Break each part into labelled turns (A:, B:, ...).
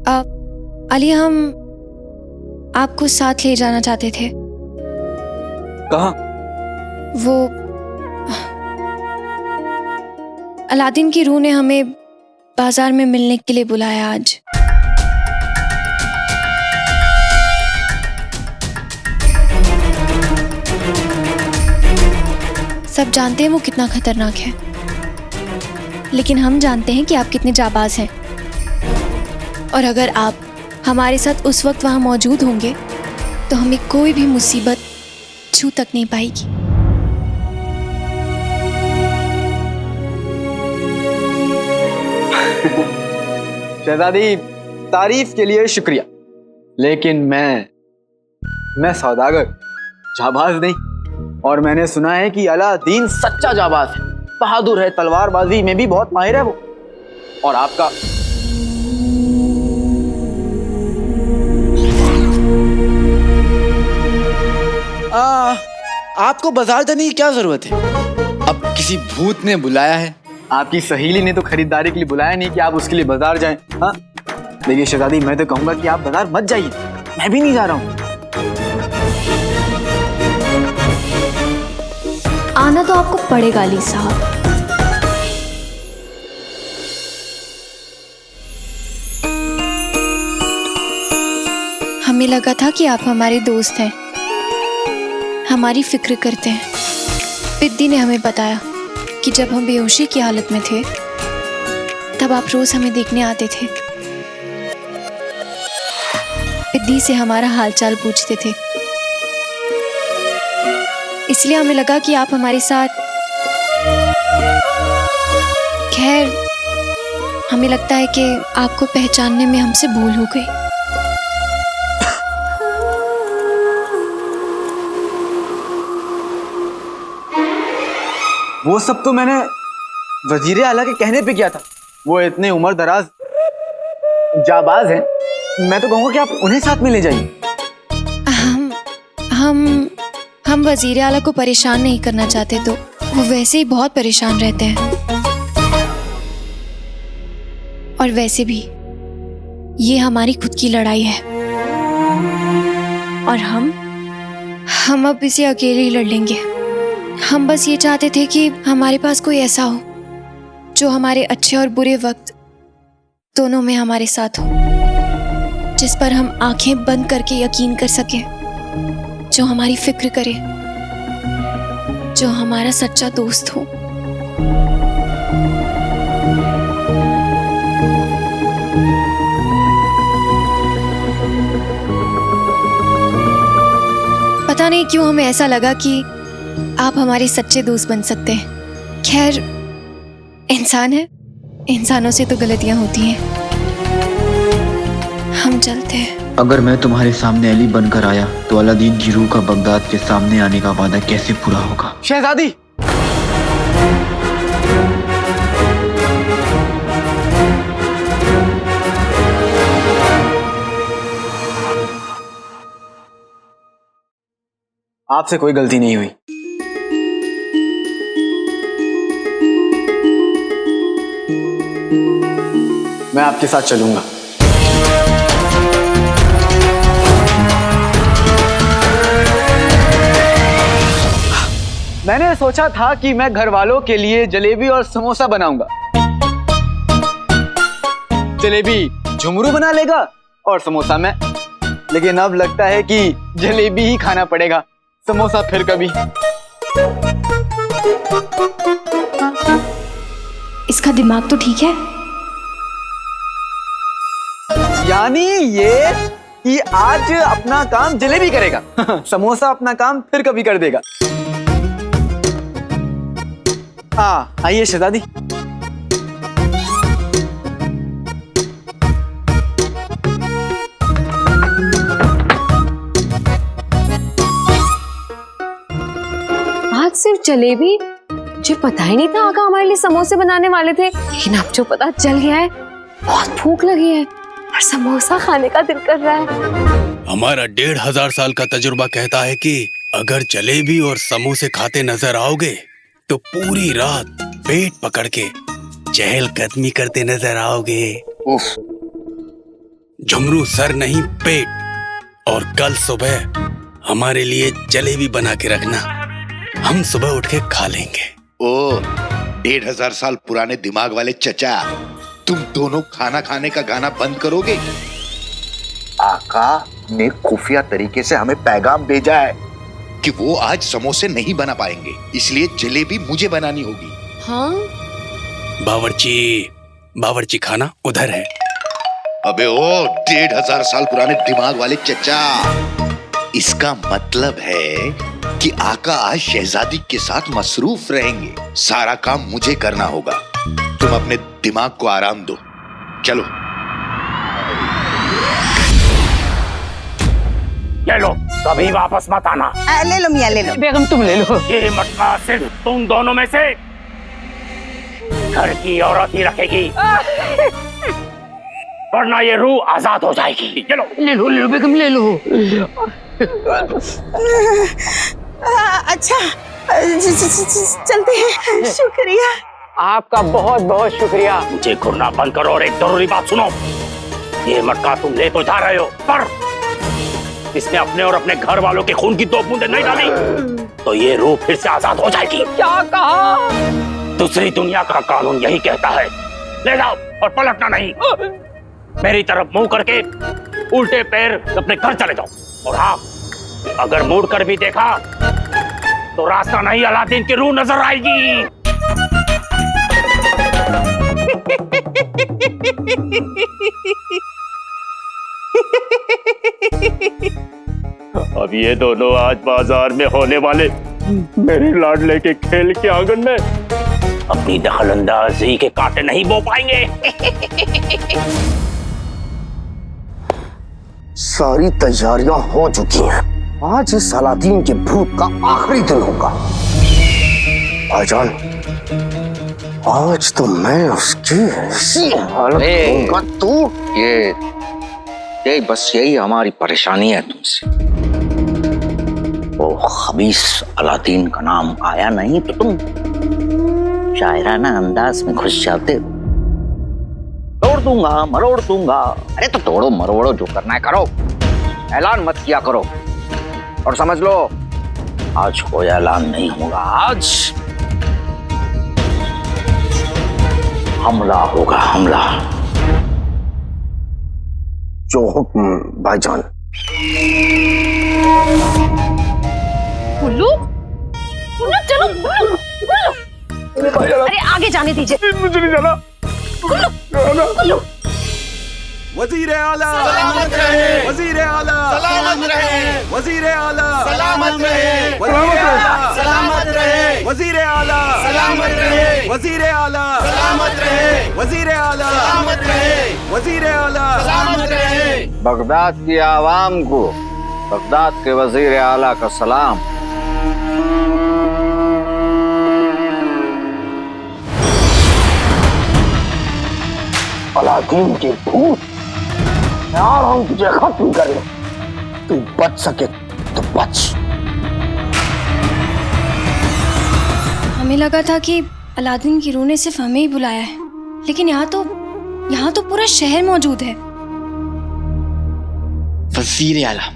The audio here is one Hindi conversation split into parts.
A: अली, हम आपको साथ ले जाना चाहते थे।
B: कहाँ?
A: वो अलादीन की रूह ने हमें बाजार में मिलने के लिए बुलाया आज। सब जानते हैं वो कितना खतरनाक है, लेकिन हम जानते हैं कि आप कितने जाबाज हैं। और अगर आप हमारे साथ उस वक्त वहां मौजूद होंगे तो हमें कोई भी मुसीबत छू तक नहीं पाएगी।
B: शहजादी, तारीफ के लिए शुक्रिया, लेकिन मैं सौदागर, जाबाज नहीं। और मैंने सुना है कि अलादीन सच्चा जाबाज है, बहादुर है, तलवारबाजी में भी बहुत माहिर है वो। और आपका
C: आपको बाजार जाने की क्या जरूरत है? अब किसी भूत ने बुलाया है।
B: आपकी सहेली ने तो खरीदारी के लिए बुलाया नहीं कि आप उसके लिए बाजार जाएं। हाँ, देखिए शहजादी, मैं तो कहूंगा कि आप बाजार मत जाइए, मैं भी नहीं जा रहा हूँ।
A: आना तो आपको पड़ेगा अली साहब। हमें लगा था कि आप हमारे दोस्त हैं, हमारी फिक्र करते हैं। पिद्दी ने हमें बताया कि जब हम बेहोशी की हालत में थे तब आप रोज हमें देखने आते थे, पिद्दी से हमारा हालचाल पूछते थे। इसलिए हमें लगा कि आप हमारे साथ। खैर, हमें लगता है कि आपको पहचानने में हमसे भूल हो गई।
B: वो सब तो मैंने वजीर आला के कहने पे किया था। वो इतने उम्र दराज जाबाज हैं, मैं तो कहूँगा कि आप उन्हें साथ में ले जाइए।
A: हम वजीर आला को परेशान नहीं करना चाहते, तो वो वैसे ही बहुत परेशान रहते हैं। और वैसे भी ये हमारी खुद की लड़ाई है और हम अब इसे अकेले ही लड़ लेंगे। हम बस ये चाहते थे कि हमारे पास कोई ऐसा हो जो हमारे अच्छे और बुरे वक्त दोनों में हमारे साथ हो, जिस पर हम आंखें बंद करके यकीन कर सकें, जो हमारी फिक्र करे, जो हमारा सच्चा दोस्त हो। पता नहीं क्यों हमें ऐसा लगा कि आप हमारे सच्चे दोस्त बन सकते हैं। खैर, इंसान है, इंसानों से तो गलतियां होती हैं। हम चलते हैं।
C: अगर मैं तुम्हारे सामने अली बनकर आया तो अलादीन की रूह का बगदाद के सामने आने का वादा कैसे पूरा होगा?
B: शहजादी, आपसे कोई गलती नहीं हुई। मैं आपके साथ चलूंगा। मैंने सोचा था कि मैं घर वालों के लिए जलेबी और समोसा बनाऊंगा। जलेबी झुमरू बना लेगा और समोसा मैं, लेकिन अब लगता है कि जलेबी ही खाना पड़ेगा, समोसा फिर कभी।
A: इसका दिमाग तो ठीक है।
B: यानी ये कि आज अपना काम जलेबी करेगा, समोसा अपना काम फिर कभी कर देगा। आइए शहजादी।
D: आज सिर्फ जलेबी? मुझे पता ही नहीं था आका हमारे लिए समोसे बनाने वाले थे, लेकिन अब जो पता चल गया है, बहुत भूख लगी है और समोसा खाने का दिल कर रहा है।
E: हमारा 1500 साल का तजुर्बा कहता है कि अगर जलेबी और समोसे खाते नजर आओगे तो पूरी रात पेट पकड़ के चहलकदमी करते नजर आओगे।
B: उफ,
E: झुमरू सर नहीं पेट। और कल सुबह हमारे लिए जलेबी बना के रखना, हम सुबह उठ के खा लेंगे।
F: ओ 1500 साल पुराने दिमाग वाले चचा, तुम दोनों खाना खाने का गाना बंद करोगे? आका ने खुफिया तरीके से हमें पैगाम भेजा है कि वो आज समोसे नहीं बना पाएंगे, इसलिए जलेबी मुझे बनानी होगी।
D: हाँ?
E: बावर्ची खाना उधर है।
F: अबे ओ 1500 साल पुराने दिमाग वाले चचा, इसका मतलब है कि आका आज शहजादी के साथ मसरूफ रहेंगे। सारा काम मुझे करना होगा, तुम अपने दिमाग को आराम दो। चलो
G: ले लो, कभी वापस मत आना।
H: ले लो मियां, ले लो।
G: बेगम तुम ले लो। ये मटका सिर्फ तुम दोनों में से घर की औरत ही रखेगी, वरना ये रूह आजाद हो जाएगी। चलो ले लो बेगम, ले लो।
H: अच्छा चलते हैं, शुक्रिया।
G: आपका बहुत बहुत शुक्रिया। मुझे घूरना बंद करो और एक जरूरी बात सुनो। ये मटका तुम ले तो जा रहे हो, पर इसने अपने और अपने घर वालों के खून की 2 बूंदें नहीं डाली तो ये रूह फिर से आजाद हो जाएगी। क्या कहा? दूसरी दुनिया का कानून यही कहता है, ले जाओ और पलटना नहीं। मेरी तरफ मुंह करके उल्टे पैर अपने घर चले जाओ। और हाँ, अगर मुड़ कर भी देखा तो रास्ता नहीं, अलादीन की रूह नजर आएगी। अब ये दोनों आज बाजार में होने वाले मेरे लाडले के खेल के आंगन में अपनी दखलंदाजी के कांटे नहीं बो पाएंगे।
I: सारी तैयारियां हो चुकी हैं। आज इस अलादीन के भूत का आखिरी दिन होगा। भाईजान, आज तो मैं उसकी ऐसी हालत दूंगा। तू
J: ये बस यही हमारी परेशानी है तुमसे। वो खबीस अलादीन का नाम आया नहीं तो तुम शायराना अंदाज में घुस जाते हो। तोड़ दूंगा, मरोड़ दूंगा। अरे तो तोड़ो मरोड़ो, जो करना है करो, ऐलान मत किया करो। और समझ लो, आज कोई ऐलान नहीं होगा। आज हमला होगा, हमला।
I: जो हुक्म भाईजान।
D: गुल्लू, गुल्लू चलो, गुल्लू। अरे आगे जाने दीजिए।
G: मुझे नहीं जाना।
D: गुल्लू,
K: वजीर आला सलामत रहे, वजीर आला सलामत रहे, वजीर आला सलामत रहे, वजीर आला सलामत रहे, वजीर आला सलामत रहे, वजीर आला सलामत रहे, वजीर आला सलामत रहे, वजीर आला सलामत रहे।
J: बगदाद की आवाम को बगदाद के वजीर आला का सलाम।
I: अलादीन के भूत, यार हम तुझे खत्म करें। तू बच सके तो बच।
A: हमें लगा था कि अलादीन की रूह ने सिर्फ हमें ही बुलाया है, लेकिन यहाँ तो पूरा शहर मौजूद है।
C: वजीर आला,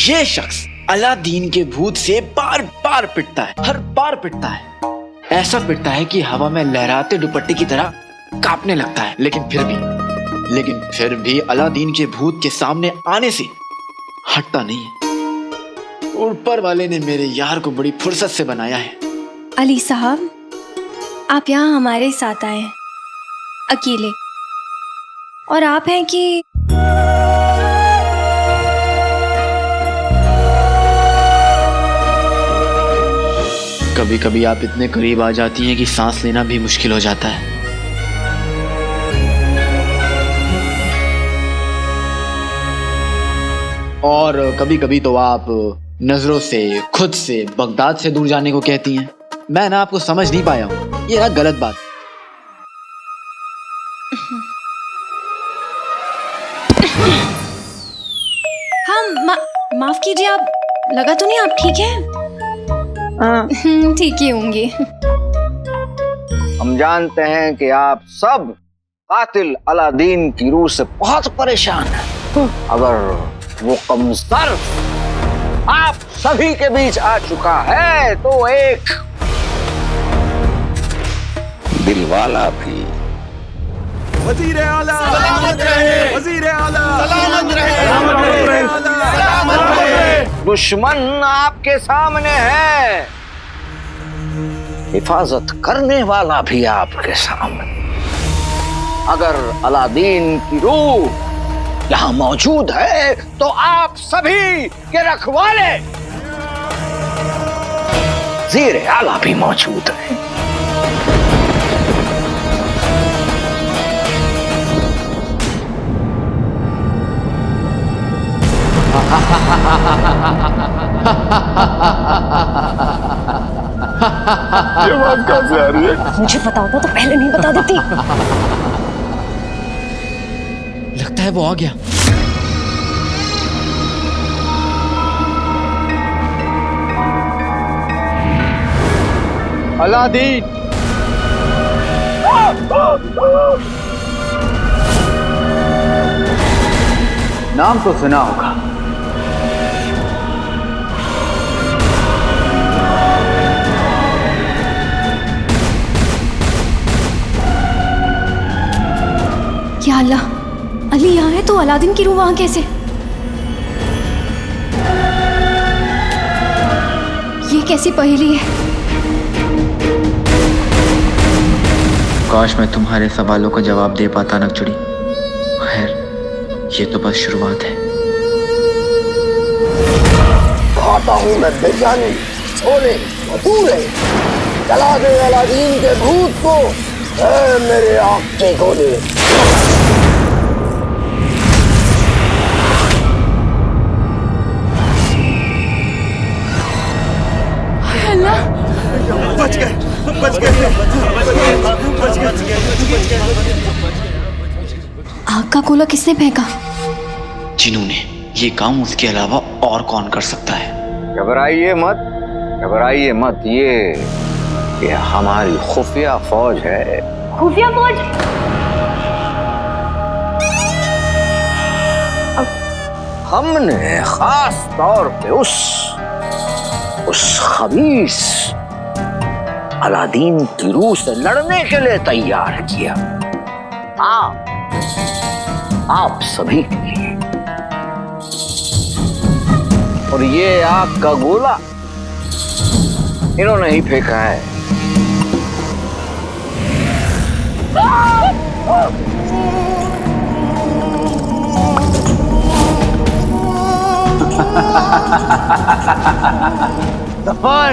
C: ये शख्स अलादीन के भूत से बार बार पिटता है, हर बार पिटता है। ऐसा पिटता है कि हवा में लहराते दुपट्टे की तरह कांपने लगता है, लेकिन फिर भी अलादीन के भूत के सामने आने से हटता नहीं है। ऊपर वाले ने मेरे यार को बड़ी फुर्सत से बनाया है।
A: अली साहब, आप यहाँ हमारे साथ आए हैं अकेले, और आप हैं कि
C: कभी कभी आप इतने करीब आ जाती हैं कि सांस लेना भी मुश्किल हो जाता है। और कभी कभी तो आप नजरों से, खुद से, बगदाद से दूर जाने को कहती हैं। मैं ना आपको समझ नहीं पाया हूँ, ये ना गलत बात।
A: हाँ, माफ कीजिए, आप लगा तो नहीं आप ठीक हैं? ठीक ही होंगे।
J: हम जानते हैं कि आप सब कातिल अलादीन की रूह से बहुत परेशान है। अगर वो कमजोर आप सभी के बीच आ चुका है तो एक दिलवाला भी।
K: वजीर आला सलामत रहे, वजीर आला सलामत रहे, सलामत रहे।
J: दुश्मन आपके सामने है, हिफाजत करने वाला भी आपके सामने। अगर अलादीन की रूह यहां मौजूद है तो आप सभी के रखवाले वजीर आला भी मौजूद है।
F: ये बात कहां से आ रही है?
D: मुझे पता होता तो पहले नहीं बता देती।
C: लगता है वो आ गया।
B: अलादीन, नाम तो सुना होगा।
A: या अल्लाह, अली यहाँ है तो अलादीन की रूह वहां कैसे? ये कैसी पहेली है?
C: काश मैं तुम्हारे सवालों का जवाब दे पाता नकचुड़ी। खैर, ये तो बस शुरुआत है।
I: खाता हूँ मैं बिरयानी, छोले, भटूरे, जला दे अलादीन के भूत को, ऐ मेरे आँख के गोले।
K: बच गए, बच गए, बच गए।
A: आग का गोला किसने फेंका?
C: जिन्हों ने। ये काम उसके अलावा और कौन कर सकता है?
J: घबराइए मत, घबराइए मत। ये हमारी खुफिया फौज है।
D: खुफिया फौज?
J: हमने खास तौर पे उस खबीस अलादीन की रूह से लड़ने के लिए तैयार किया। आप सभी के लिए। और ये आग का गोला इन्होंने ही फेंका है।
B: सफर,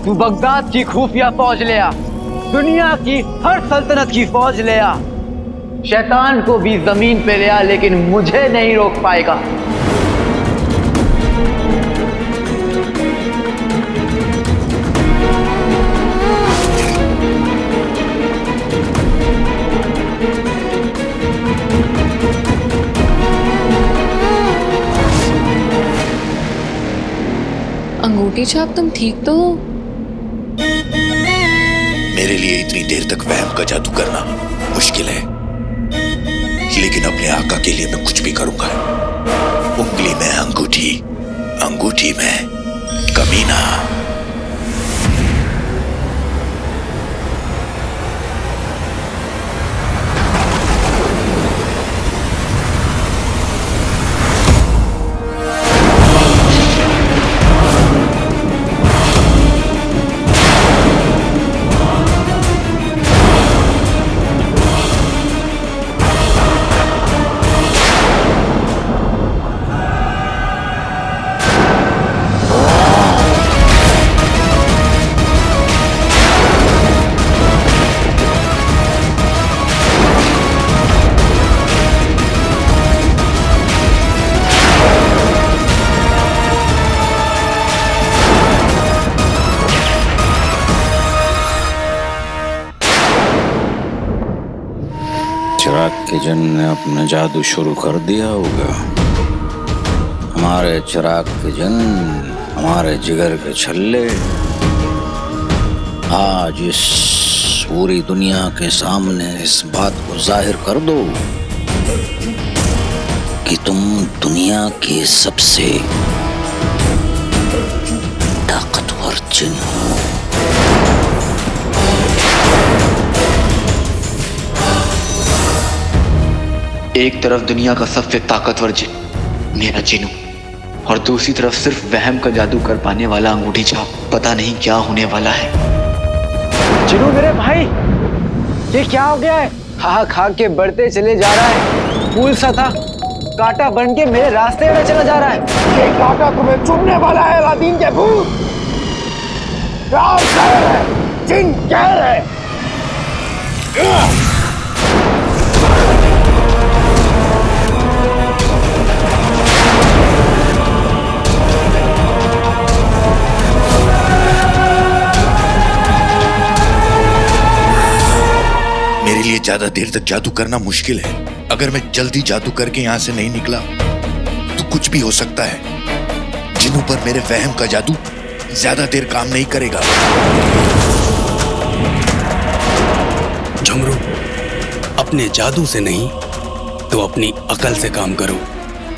B: तू बगदाद की खुफिया फौज ले आ, दुनिया की हर सल्तनत की फौज ले आ, शैतान को भी जमीन पे ले आ, लेकिन मुझे नहीं रोक पाएगा।
D: अंगूठी छाप, तुम ठीक तो हो?
F: मेरे लिए इतनी देर तक वहम का जादू करना मुश्किल है, लेकिन अपने आका के लिए मैं कुछ भी करूंगा। उंगली में अंगूठी, अंगूठी में कमीना।
E: चिराग के जन ने अपना जादू शुरू कर दिया होगा। हमारे चिराग के जन, हमारे जिगर के छल्ले आज इस
J: पूरी दुनिया के सामने इस बात को जाहिर कर दो कि तुम दुनिया के सबसे ताकतवर जिन हो।
C: एक तरफ दुनिया का सबसे ताकतवर जिन मेरा जिनू, और दूसरी तरफ सिर्फ वहम का जादू कर पाने वाला अंगूठी छाप। पता नहीं क्या होने वाला है।
B: जिनू मेरे भाई, ये क्या हो गया है? खा खा के बढ़ते चले जा रहा है। फूल सा था, कांटा बन के मेरे रास्ते में चला जा रहा है।
I: ये कांटा तुम्हें चुभने वाला है अलादीन के भूत। क्या कह रहे? जिन कह रहे?
F: मेरे लिए ज्यादा देर तक जादू करना मुश्किल है। अगर मैं जल्दी जादू करके यहाँ से नहीं निकला तो कुछ भी हो सकता है। जिन्हों पर मेरे वहम का जादू ज्यादा देर काम नहीं करेगा।
E: झुमरू, अपने जादू से नहीं तो अपनी अकल से काम करो।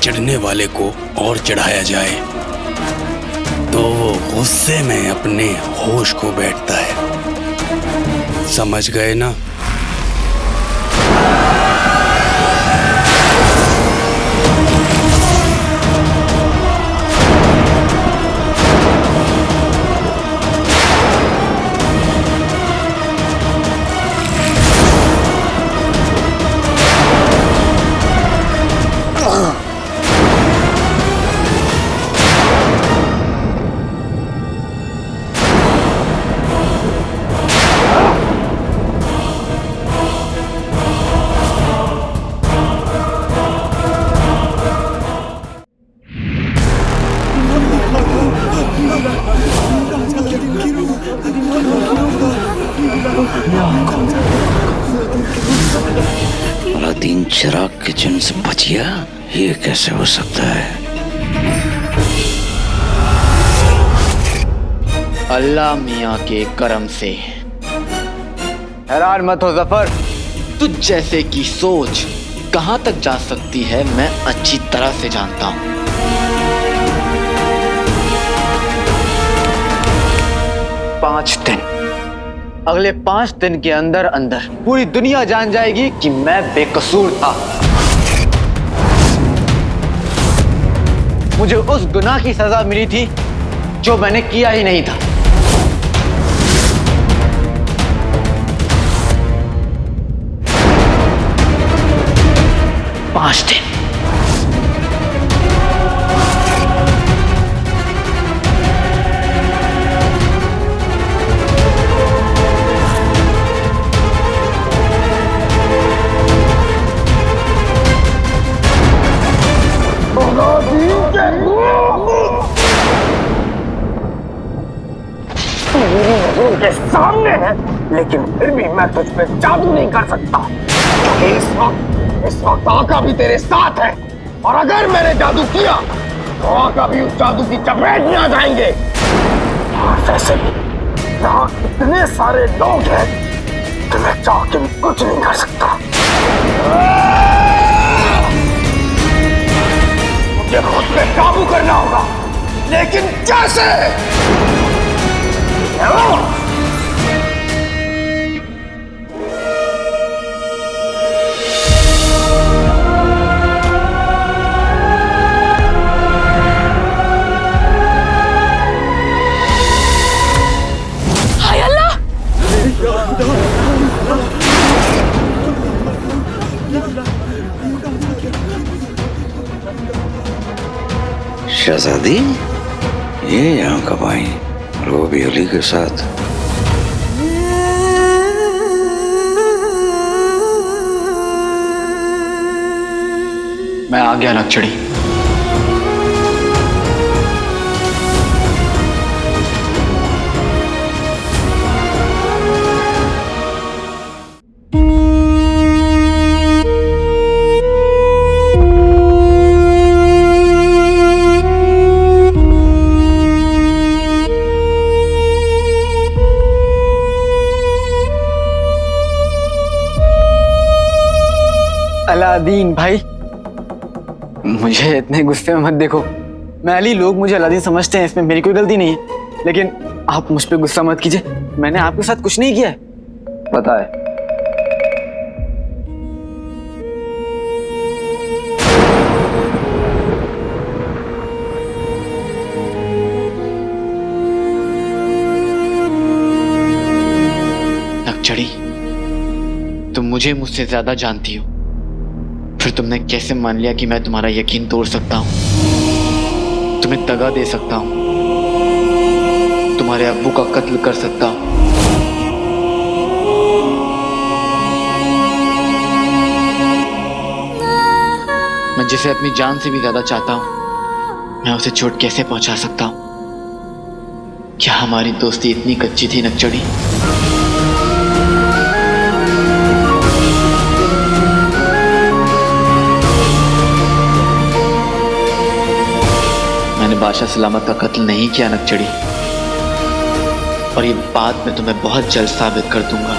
E: चिढ़ने वाले को और चिढ़ाया जाए तो वो गुस्से में अपने होश खो बैठता है। समझ गए ना?
J: अलादीन चिराग के जिन से बच गया? ये कैसे हो सकता है?
C: अल्लाह मियाँ के करम से।
B: हैरान मत हो जफर।
C: तुझ जैसे की सोच कहाँ तक जा सकती है मैं अच्छी तरह से जानता हूँ।
B: अगले 5 दिन के अंदर अंदर पूरी दुनिया जान जाएगी कि मैं बेकसूर था। मुझे उस गुनाह की सजा मिली थी जो मैंने किया ही नहीं था। पांच दिन।
I: के सामने है, लेकिन फिर भी मैं तुझ पे जादू नहीं कर सकता, क्योंकि इस वक्त आका भी तेरे साथ है। और अगर मैंने जादू किया तो आका भी उस जादू की चपेट में आ जाएंगे। और वैसे भी यहाँ इतने सारे लोग हैं कि मैं चाह के भी कुछ नहीं कर सकता। मुझे खुद पे काबू करना होगा, लेकिन कैसे?
J: शहजादी, ये यहाँ कब आई? और वो भी अली के साथ?
C: मैं आ गया नक्चड़ी।
B: अलादीन भाई, मुझे इतने गुस्से में मत देखो। महली लोग मुझे अलादीन समझते हैं, इसमें मेरी कोई गलती नहीं है। लेकिन आप मुझ पे गुस्सा मत कीजिए, मैंने आपके साथ कुछ नहीं किया है। पता है।
C: नक्चड़ी, तुम मुझे मुझसे ज्यादा जानती हो, फिर तुमने कैसे मान लिया कि मैं तुम्हारा यकीन तोड़ सकता हूं, तुम्हें दगा दे सकता हूं, तुम्हारे अब्बू का कत्ल कर सकता हूं? मैं जिसे अपनी जान से भी ज्यादा चाहता हूं, मैं उसे चोट कैसे पहुंचा सकता हूं? क्या हमारी दोस्ती इतनी कच्ची थी नक्चड़ी? मैंने बादशाह सलामत का कत्ल नहीं किया नक्चड़ी, और ये बात मैं तुम्हें बहुत जल्द साबित कर दूंगा।